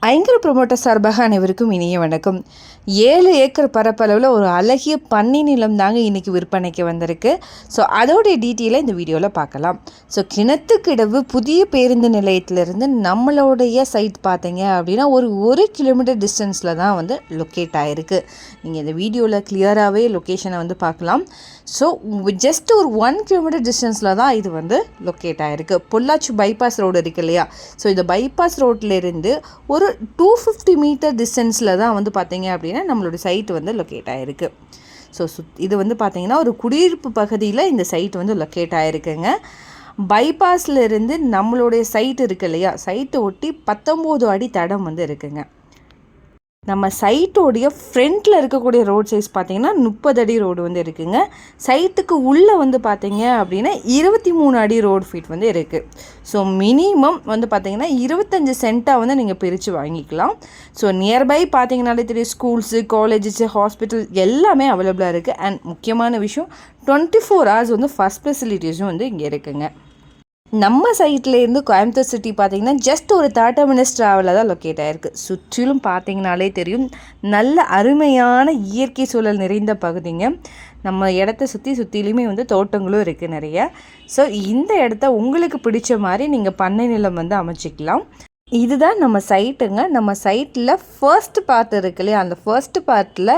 ஐங்கர promoter சார்பாக அனைவருக்கும் இனிய வணக்கம். 7 ஏக்கர் பரப்பளவில் ஒரு அழகிய பண்ணை நிலம் தாங்க இன்றைக்கி விற்பனைக்கு வந்திருக்கு. ஸோ அதோடைய டீட்டெயிலை இந்த வீடியோவில் பார்க்கலாம். ஸோ கிணத்துக்கிடவு புதிய பேருந்து நிலையத்திலிருந்து நம்மளுடைய சைட் பார்த்தீங்க அப்படின்னா ஒரு கிலோமீட்டர் டிஸ்டன்ஸில் தான் லொக்கேட் ஆகிருக்கு. நீங்கள் இந்த வீடியோவில் கிளியராகவே லொக்கேஷனை பார்க்கலாம். ஸோ ஜஸ்ட் ஒரு 1 கிலோமீட்டர் டிஸ்டன்ஸில் தான் இது லொக்கேட் ஆகிருக்கு. பொள்ளாச்சி பைபாஸ் ரோடு இருக்குது இல்லையா? ஸோ இந்த பைபாஸ் ரோட்லேருந்து ஒரு 250 மீட்டர் டிஸ்டன்ஸில் தான் பார்த்தீங்க அப்படின்னா நம்மளோட சைட்டு லொக்கேட் ஆகிருக்கு. ஸோ இது பார்த்தீங்கன்னா ஒரு குடியிருப்பு பகுதியில் இந்த சைட் லொக்கேட் ஆகிருக்குங்க. பைபாஸில் இருந்து நம்மளுடைய சைட்டு இருக்குது இல்லையா? சைட்டை ஒட்டி 19 அடி தடம் இருக்குங்க. நம்ம சைட்டோடைய ஃப்ரண்ட்டில் இருக்கக்கூடிய ரோட் சைஸ் பார்த்திங்கன்னா 30 அடி ரோடு இருக்குங்க. சைட்டுக்கு உள்ளே பார்த்தீங்க அப்படின்னா 23 அடி ரோடு ஃபீட் இருக்குது. ஸோ மினிமம் பார்த்திங்கன்னா 25 சென்ட்டாக நீங்கள் பிரித்து வாங்கிக்கலாம். ஸோ நியர்பை பார்த்திங்கனாலே தெரியும், ஸ்கூல்ஸு, காலேஜஸ், ஹாஸ்பிட்டல் எல்லாமே அவைலபிளாக இருக்குது. அண்ட் முக்கியமான விஷயம் 24 ஹவர்ஸ் ஃபஸ்ட் ஃபெசிலிட்டிஸும் இங்கே இருக்குங்க. நம்ம சைட்லேருந்து கோயம்புத்தூர் சிட்டி பார்த்திங்கன்னா ஜஸ்ட் ஒரு 30 மினிட்ஸ் ட்ராவலில் தான் லொக்கேட் ஆகிருக்கு. சுற்றிலும் பார்த்திங்கனாலே தெரியும், நல்ல அருமையான இயற்கை சூழல் நிறைந்த பகுதிங்க. நம்ம இடத்த சுற்றிலுமே தோட்டங்களும் இருக்குது நிறைய. ஸோ இந்த இடத்த உங்களுக்கு பிடிச்ச மாதிரி நீங்கள் பண்ணை நிலம் அமைச்சிக்கலாம். இதுதான் நம்ம சைட்டுங்க. நம்ம சைட்டில் ஃபர்ஸ்ட் பார்ட் இருக்கு இல்லையா? அந்த ஃபர்ஸ்ட் பார்ட்டில்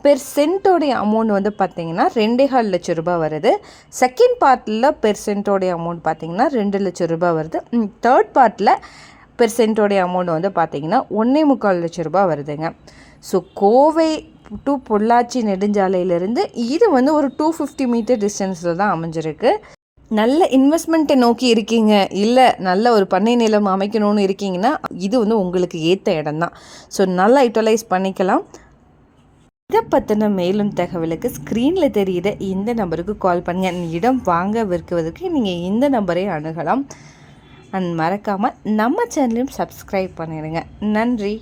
பெர் சென்ட்டோடைய அமௌண்ட் பார்த்திங்கன்னா 2.25 லட்ச ரூபாய் வருது. செகண்ட் பார்ட்டில் பெர் சென்ட்டோடைய அமௌண்ட் பார்த்திங்கன்னா 2 லட்ச ரூபாய் வருது. தேர்ட் பார்ட்டில் பெர் சென்ட்டோடைய அமௌண்ட் பார்த்திங்கன்னா 1.25 லட்ச ரூபாய் வருதுங்க. ஸோ கோவை டு பொள்ளாச்சி நெடுஞ்சாலையிலேருந்து இது ஒரு 250 மீட்டர் டிஸ்டன்ஸில் தான் அமைஞ்சிருக்கு. நல்ல இன்வெஸ்ட்மெண்ட்டை நோக்கி இருக்கீங்க, இல்லை நல்ல ஒரு பண்ணை நிலம் அமைக்கணும்னு இருக்கீங்கன்னா இது உங்களுக்கு ஏற்ற இடம் தான். ஸோ நல்லா யூட்டிலைஸ் பண்ணிக்கலாம். இதை பற்றின மேலும் தகவலுக்கு ஸ்க்ரீனில் தெரிகிற இந்த நம்பருக்கு கால் பண்ணுங்கள். இடம் வாங்க விற்குவதற்கு நீங்கள் இந்த நம்பரை அணுகலாம். அண்ட் மறக்காமல் நம்ம சேனலையும் சப்ஸ்கிரைப் பண்ணிடுங்க. நன்றி.